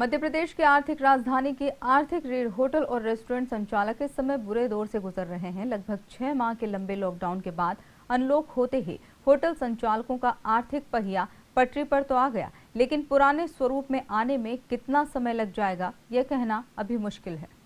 मध्य प्रदेश की आर्थिक राजधानी की आर्थिक रीढ़ होटल और रेस्टोरेंट संचालक इस समय बुरे दौर से गुजर रहे हैं। लगभग 6 माह के लंबे लॉकडाउन के बाद अनलॉक होते ही होटल संचालकों का आर्थिक पहिया पटरी पर तो आ गया, लेकिन पुराने स्वरूप में आने में कितना समय लग जाएगा, यह कहना अभी मुश्किल है।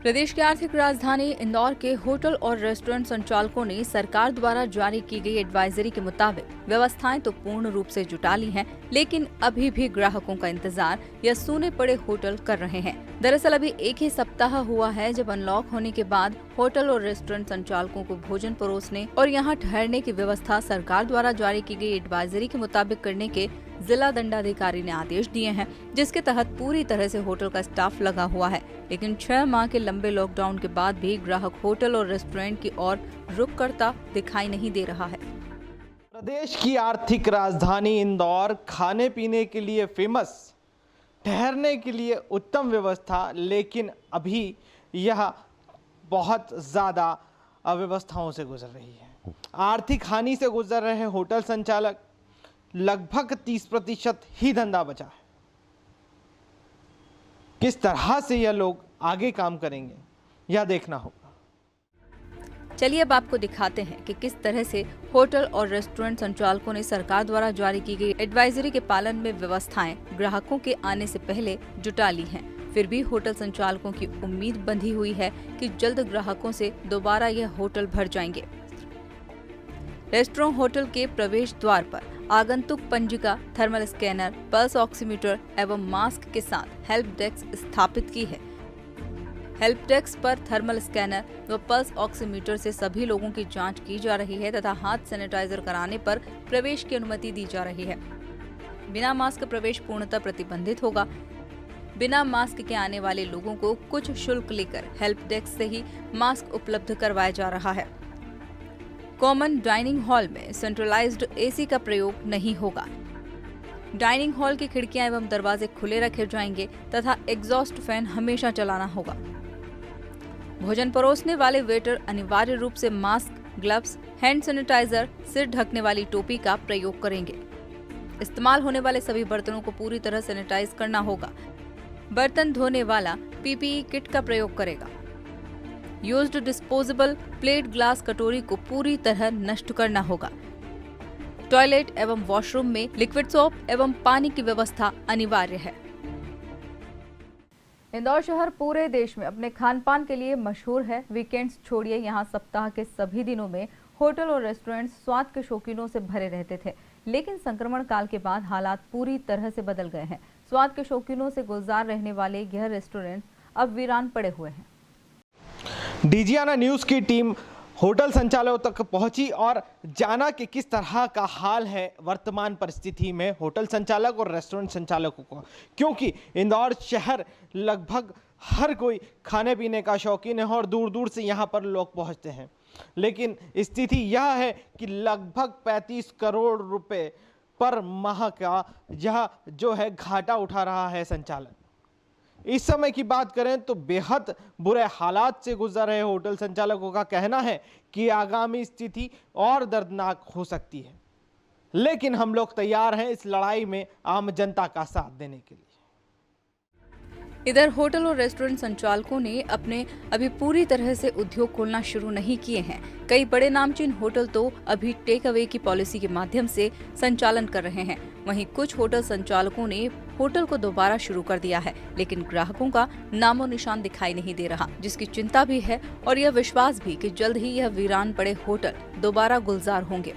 प्रदेश की आर्थिक राजधानी इंदौर के होटल और रेस्टोरेंट संचालकों ने सरकार द्वारा जारी की गई एडवाइजरी के मुताबिक व्यवस्थाएं तो पूर्ण रूप से जुटा ली हैं, लेकिन अभी भी ग्राहकों का इंतजार या सूने पड़े होटल कर रहे हैं। दरअसल अभी एक ही सप्ताह हुआ है जब अनलॉक होने के बाद होटल और रेस्टोरेंट संचालकों को भोजन परोसने और यहां ठहरने की व्यवस्था सरकार द्वारा जारी की गई एडवाइजरी के मुताबिक करने के जिला दंडाधिकारी ने आदेश दिए हैं, जिसके तहत पूरी तरह से होटल का स्टाफ लगा हुआ है। लेकिन 6 माह के लंबे लॉकडाउन के बाद भी ग्राहक होटल और रेस्टोरेंट की ओर रुख करता दिखाई नहीं दे रहा है। प्रदेश की आर्थिक राजधानी इंदौर खाने पीने के लिए फेमस, ठहरने के लिए उत्तम व्यवस्था, लेकिन अभी यह बहुत ज़्यादा अव्यवस्थाओं से गुजर रही है। आर्थिक हानि से गुजर रहे होटल संचालक, लगभग 30% ही धंधा बचा है। किस तरह से यह लोग आगे काम करेंगे, यह देखना होगा। चलिए अब आपको दिखाते हैं कि किस तरह से होटल और रेस्टोरेंट संचालकों ने सरकार द्वारा जारी की गई एडवाइजरी के पालन में व्यवस्थाएं ग्राहकों के आने से पहले जुटा ली हैं। फिर भी होटल संचालकों की उम्मीद बंधी हुई है कि जल्द ग्राहकों से दोबारा यह होटल भर जाएंगे। रेस्टोरेंट होटल के प्रवेश द्वार पर आगंतुक पंजिका, थर्मल स्कैनर, पल्स ऑक्सीमीटर एवं मास्क के साथ हेल्प डेस्क स्थापित की है। हेल्प डेस्क पर थर्मल स्कैनर व पल्स ऑक्सीमीटर से सभी लोगों की जांच की जा रही है तथा हाथ सैनिटाइजर कराने पर प्रवेश की अनुमति दी जा रही है। बिना मास्क प्रवेश पूर्णतः प्रतिबंधित होगा। बिना मास्क के आने वाले लोगों को कुछ शुल्क लेकर हेल्प डेस्क से ही मास्क उपलब्ध करवाया जा रहा है। कॉमन डाइनिंग हॉल में सेंट्रलाइज्ड एसी का प्रयोग नहीं होगा। डाइनिंग हॉल की खिड़कियां एवं दरवाजे खुले रखे जाएंगे तथा एग्जॉस्ट फैन हमेशा चलाना होगा। भोजन परोसने वाले वेटर अनिवार्य रूप से मास्क, ग्लव्स, हैंड सैनिटाइजर, सिर ढकने वाली टोपी का प्रयोग करेंगे। इस्तेमाल होने वाले सभी बर्तनों को पूरी तरह सैनिटाइज करना होगा। बर्तन धोने वाला पीपीई किट का प्रयोग करेगा। यूज्ड डिस्पोजेबल प्लेट, ग्लास, कटोरी को पूरी तरह नष्ट करना होगा। टॉयलेट एवं वॉशरूम में लिक्विड सोप एवं पानी की व्यवस्था अनिवार्य है। इंदौर शहर पूरे देश में अपने खान पान के लिए मशहूर है। वीकेंड्स छोड़िए, यहाँ सप्ताह के सभी दिनों में होटल और रेस्टोरेंट स्वाद के शौकीनों से भरे रहते थे, लेकिन संक्रमण काल के बाद हालात पूरी तरह से बदल गए हैं। स्वाद के शौकीनों से गुलजार रहने वाले यह रेस्टोरेंट अब वीरान पड़े हुए हैं। डीजीआना न्यूज़ की टीम होटल संचालकों तक पहुंची और जाना कि किस तरह का हाल है वर्तमान परिस्थिति में होटल संचालक और रेस्टोरेंट संचालकों को, क्योंकि इंदौर शहर लगभग हर कोई खाने पीने का शौकीन है और दूर दूर से यहां पर लोग पहुंचते हैं। लेकिन स्थिति यह है कि लगभग 35 करोड़ रुपए पर माह का यह जो है घाटा उठा रहा है संचालक। इस समय की बात करें तो बेहद बुरे हालात से गुजर रहे होटल संचालकों का कहना है कि आगामी स्थिति और दर्दनाक हो सकती है, लेकिन हम लोग तैयार हैं इस लड़ाई में आम जनता का साथ देने के लिए। इधर होटल और रेस्टोरेंट संचालकों ने अपने अभी पूरी तरह से उद्योग खोलना शुरू नहीं किए हैं। कई बड़े नामचीन होटल तो अभी टेक अवे की पॉलिसी के माध्यम से संचालन कर रहे हैं। वहीं कुछ होटल संचालकों ने होटल को दोबारा शुरू कर दिया है, लेकिन ग्राहकों का नामो निशान दिखाई नहीं दे रहा, जिसकी चिंता भी है और यह विश्वास भी कि जल्द ही यह वीरान पड़े होटल दोबारा गुलजार होंगे।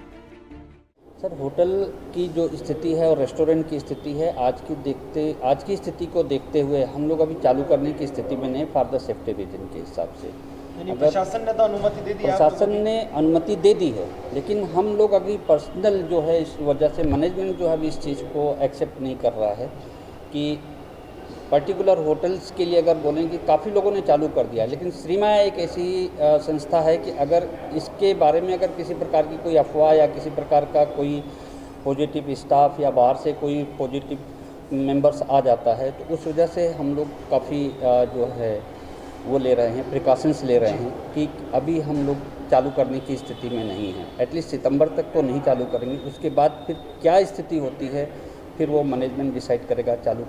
सर, होटल की जो स्थिति है और रेस्टोरेंट की स्थिति है, आज की स्थिति को देखते हुए हम लोग अभी चालू करने की स्थिति में नहीं, फॉर द सेफ्टी रीजन के हिसाब से। प्रशासन ने तो अनुमति दे दी, प्रशासन ने अनुमति दे दी है, लेकिन हम लोग अभी पर्सनल जो है इस वजह से मैनेजमेंट जो है अभी इस चीज़ को एक्सेप्ट नहीं कर रहा है कि पर्टिकुलर होटल्स के लिए अगर बोलें कि काफ़ी लोगों ने चालू कर दिया, लेकिन श्रीमाया एक ऐसी संस्था है कि अगर इसके बारे में अगर किसी प्रकार की कोई अफवाह या किसी प्रकार का कोई पॉजिटिव स्टाफ या बाहर से कोई पॉजिटिव मेंबर्स आ जाता है, तो उस वजह से हम लोग काफ़ी जो है वो ले रहे हैं, प्रिकॉशंस ले रहे हैं कि अभी हम लोग चालू करने की स्थिति में नहीं है। एटलीस्ट सितंबर तक तो नहीं चालू करेंगे, उसके बाद फिर क्या स्थिति होती है फिर वो मैनेजमेंट डिसाइड करेगा चालू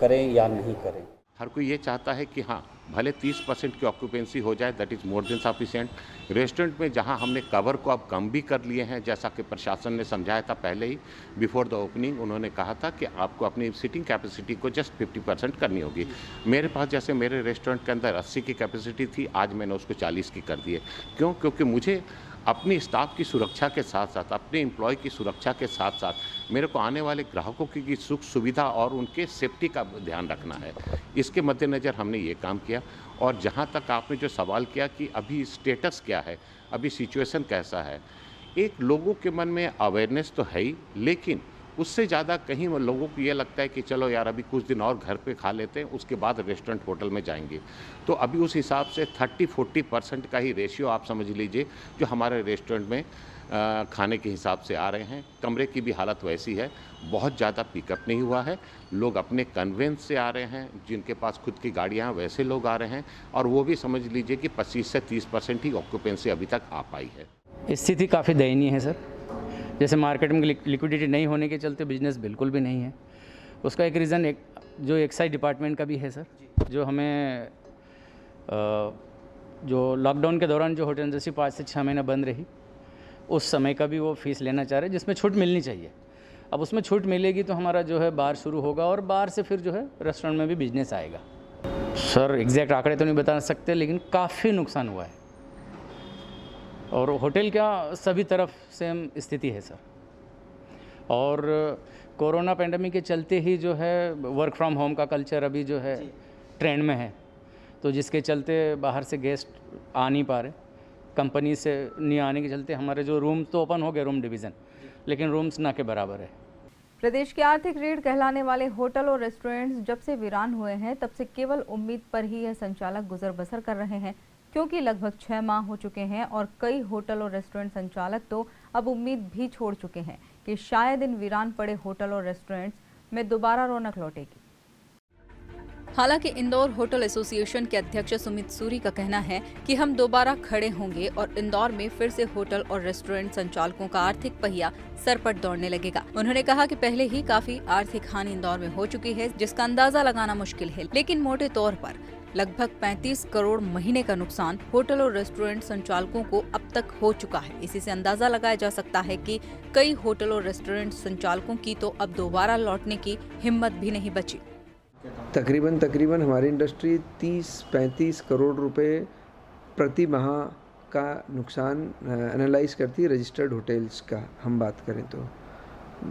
करें या नहीं करें। हर कोई ये चाहता है कि हाँ भले 30% की ऑक्यूपेंसी हो जाए, that is more than sufficient. Restaurant में जहाँ हमने कवर को अब कम भी कर लिए हैं, जैसा कि प्रशासन ने समझाया था पहले ही बिफोर द ओपनिंग, उन्होंने कहा था कि आपको अपनी सीटिंग कैपेसिटी को जस्ट 50% करनी होगी। मेरे पास जैसे मेरे रेस्टोरेंट के अंदर 80 की कैपेसिटी थी, आज मैंने उसको 40 की कर दी है। क्यों? क्योंकि मुझे अपनी स्टाफ की सुरक्षा के साथ साथ, अपने एम्प्लॉय की सुरक्षा के साथ साथ मेरे को आने वाले ग्राहकों की सुख सुविधा और उनके सेफ्टी का ध्यान रखना है। इसके मद्देनज़र हमने ये काम किया। और जहाँ तक आपने जो सवाल किया कि अभी स्टेटस क्या है, अभी सिचुएशन कैसा है, एक लोगों के मन में अवेयरनेस तो है ही, लेकिन उससे ज़्यादा कहीं लोगों को ये लगता है कि चलो यार अभी कुछ दिन और घर पे खा लेते हैं, उसके बाद रेस्टोरेंट होटल में जाएंगे। तो अभी उस हिसाब से 30-40% का ही रेशियो आप समझ लीजिए जो हमारे रेस्टोरेंट में खाने के हिसाब से आ रहे हैं। कमरे की भी हालत वैसी है, बहुत ज़्यादा पिकअप नहीं हुआ है। लोग अपने कन्वेंस से आ रहे हैं, जिनके पास खुद की गाड़ियाँ वैसे लोग आ रहे हैं, और वो भी समझ लीजिए कि 25 से 30% ही ऑक्यूपेंसी अभी तक आ पाई है। स्थिति काफ़ी दयनीय है सर। जैसे मार्केट में लिक्विडिटी नहीं होने के चलते बिजनेस बिल्कुल भी नहीं है। उसका एक रीज़न जो एक्साइज डिपार्टमेंट का भी है सर, जो हमें जो लॉकडाउन के दौरान जो होटल इंडस्ट्री 5 से 6 महीना बंद रही, उस समय का भी वो फीस लेना चाह रहे हैं, जिसमें छूट मिलनी चाहिए। अब उसमें छूट मिलेगी तो हमारा जो है बार शुरू होगा, और बार से फिर जो है रेस्टोरेंट में भी बिजनेस आएगा। सर एग्जैक्ट आंकड़े तो नहीं बता सकते, लेकिन काफ़ी नुकसान हुआ है, और होटल का सभी तरफ सेम स्थिति है सर। और कोरोना पेंडेमिक के चलते ही जो है वर्क फ्रॉम होम का कल्चर अभी जो है ट्रेंड में है, तो जिसके चलते बाहर से गेस्ट आ नहीं पा रहे, कंपनी से नहीं आने के चलते हमारे जो रूम तो ओपन हो गए, रूम डिवीज़न, लेकिन रूम्स ना के बराबर है। प्रदेश की आर्थिक रीढ़ कहलाने वाले होटल और रेस्टोरेंट्स जब से वीरान हुए हैं, तब से केवल उम्मीद पर ही यह संचालक गुजर बसर कर रहे हैं, क्योंकि लगभग 6 माह हो चुके हैं और कई होटल और रेस्टोरेंट संचालक तो अब उम्मीद भी छोड़ चुके हैं कि शायद इन वीरान पड़े होटल और रेस्टोरेंट्स में दोबारा रौनक लौटेगी। हालांकि इंदौर होटल एसोसिएशन के अध्यक्ष सुमित सूरी का कहना है कि हम दोबारा खड़े होंगे और इंदौर में फिर से होटल और रेस्टोरेंट संचालकों का आर्थिक पहिया सरपट दौड़ने लगेगा। उन्होंने कहा कि पहले ही काफी आर्थिक हानि इंदौर में हो चुकी है, जिसका अंदाजा लगाना मुश्किल है, लेकिन मोटे तौर पर लगभग 35 करोड़ महीने का नुकसान होटल और रेस्टोरेंट संचालकों को अब तक हो चुका है। इसी से अंदाजा लगाया जा सकता है कि कई होटल और रेस्टोरेंट संचालकों की तो अब दोबारा लौटने की हिम्मत भी नहीं बची। तकरीबन हमारी इंडस्ट्री 30-35 करोड़ रुपए प्रति माह का नुकसान एनालाइज करती है रजिस्टर्ड होटल्स का। हम बात करें तो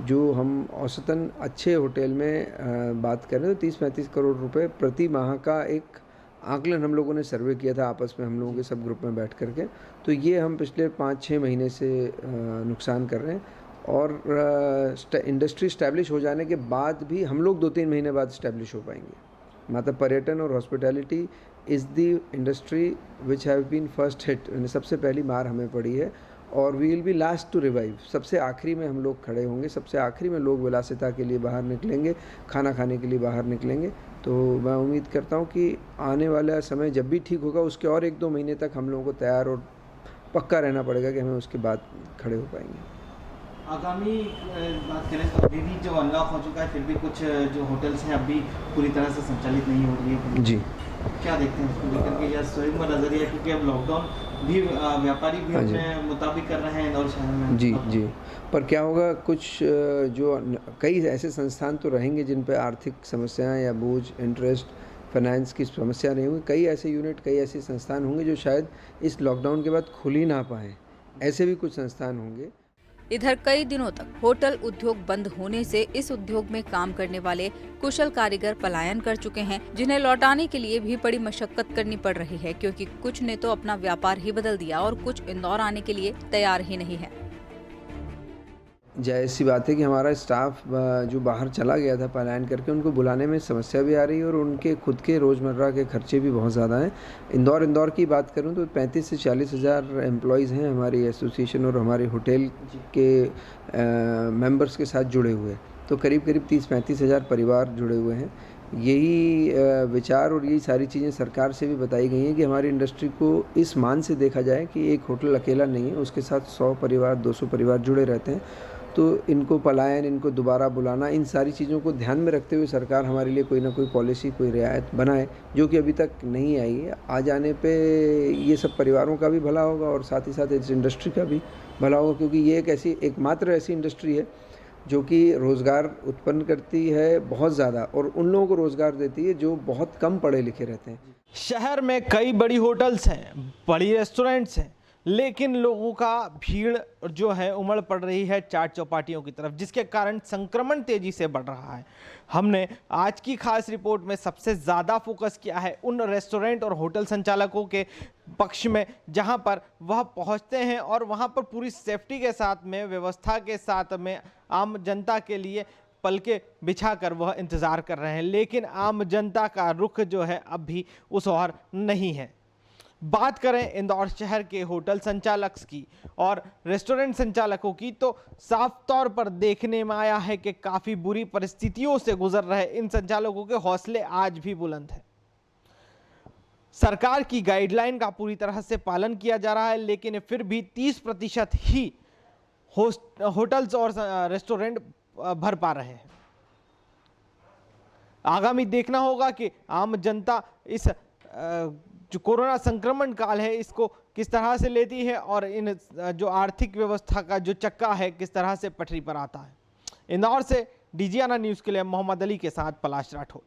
जो हम औसतन अच्छे होटल में बात करें तो 30-35 करोड़ रुपए प्रति माह का एक आकलन हम लोगों ने सर्वे किया था आपस में, हम लोगों के सब ग्रुप में बैठ करके। तो ये हम पिछले 5-6 महीने से नुकसान कर रहे हैं, और इंडस्ट्री स्टैब्लिश हो जाने के बाद भी हम लोग 2-3 महीने बाद स्टैब्लिश हो पाएंगे। मतलब पर्यटन और hospitality is the industry which have been first hit, सबसे पहली मार हमें पड़ी है, और we will be last to revive. सबसे आखिरी में हम लोग खड़े होंगे, सबसे आखिरी में लोग विलासिता के लिए बाहर निकलेंगे, खाना खाने के लिए बाहर निकलेंगे। तो मैं उम्मीद करता हूँ कि आने वाला समय जब भी ठीक होगा, उसके और 1-2 महीने तक हम लोगों को तैयार और पक्का रहना पड़ेगा कि हमें उसके बाद खड़े हो पाएंगे। आगामी बात करें तो अभी भी जो अनलॉक हो चुका है, फिर भी कुछ जो होटल्स हैं अभी पूरी तरह से संचालित नहीं हो रही है जी। क्या देखते हैं उसको लेकर के, या स्वयं का नजरिया, क्योंकि अब लॉकडाउन भी व्यापारी भी अपने मुताबिक कर रहे हैं इंदौर शहर में जी। पर क्या होगा, कुछ जो कई ऐसे संस्थान तो रहेंगे जिन पर आर्थिक समस्याएं या बोझ, इंटरेस्ट, फाइनेंस की समस्या नहीं होगी। कई ऐसे यूनिट, कई ऐसे संस्थान होंगे जो शायद इस लॉकडाउन के बाद खुल ही ना पाएँ, ऐसे भी कुछ संस्थान होंगे। इधर कई दिनों तक होटल उद्योग बंद होने से इस उद्योग में काम करने वाले कुशल कारीगर पलायन कर चुके हैं, जिन्हें लौटाने के लिए भी बड़ी मशक्कत करनी पड़ रही है, क्योंकि कुछ ने तो अपना व्यापार ही बदल दिया और कुछ इंदौर आने के लिए तैयार ही नहीं है। जायज़ सी बात है कि हमारा स्टाफ जो बाहर चला गया था पलायन करके, उनको बुलाने में समस्या भी आ रही है, और उनके खुद के रोज़मर्रा के खर्चे भी बहुत ज़्यादा हैं। इंदौर की बात करूं तो 35 से 40 हज़ार एम्प्लॉयज़ हैं हमारी एसोसिएशन और हमारे होटल के मेंबर्स के साथ जुड़े हुए। तो करीब 30-35 हज़ार परिवार जुड़े हुए हैं। यही विचार और यही सारी चीज़ें सरकार से भी बताई गई हैं कि हमारी इंडस्ट्री को इस मान से देखा जाए कि एक होटल अकेला नहीं है, उसके साथ 100 परिवार, 200 परिवार जुड़े रहते हैं। तो इनको पलायन, इनको दोबारा बुलाना, इन सारी चीज़ों को ध्यान में रखते हुए सरकार हमारे लिए कोई ना कोई पॉलिसी, कोई रियायत बनाए, जो कि अभी तक नहीं आई है। आ जाने पे ये सब परिवारों का भी भला होगा और साथ ही साथ इस इंडस्ट्री का भी भला होगा, क्योंकि ये एकमात्र ऐसी इंडस्ट्री है जो कि रोज़गार उत्पन्न करती है बहुत ज़्यादा और उन लोगों को रोज़गार देती है जो बहुत कम पढ़े लिखे रहते हैं। शहर में कई बड़ी होटल्स हैं, बड़ी रेस्टोरेंट्स हैं, लेकिन लोगों का भीड़ जो है उमड़ पड़ रही है चाट चौपाटियों की तरफ, जिसके कारण संक्रमण तेजी से बढ़ रहा है। हमने आज की खास रिपोर्ट में सबसे ज़्यादा फोकस किया है उन रेस्टोरेंट और होटल संचालकों के पक्ष में जहां पर वह पहुंचते हैं और वहां पर पूरी सेफ्टी के साथ में, व्यवस्था के साथ में आम जनता के लिए पलके बिछाकर वह इंतज़ार कर रहे हैं, लेकिन आम जनता का रुख जो है अब भी उस ओर नहीं है। बात करें इंदौर शहर के होटल संचालक की और रेस्टोरेंट संचालकों की, तो साफ तौर पर देखने में आया है कि काफ़ी बुरी परिस्थितियों से गुजर रहे इन संचालकों के हौसले आज भी बुलंद हैं। सरकार की गाइडलाइन का पूरी तरह से पालन किया जा रहा है, लेकिन फिर भी 30% ही होटल्स और रेस्टोरेंट भर पा रहे हैं। आगामी देखना होगा कि आम जनता इस जो कोरोना संक्रमण काल है इसको किस तरह से लेती है और इन जो आर्थिक व्यवस्था का जो चक्का है किस तरह से पटरी पर आता है। इंदौर से डीजीआना न्यूज़ के लिए मोहम्मद अली के साथ पलाश राठौर।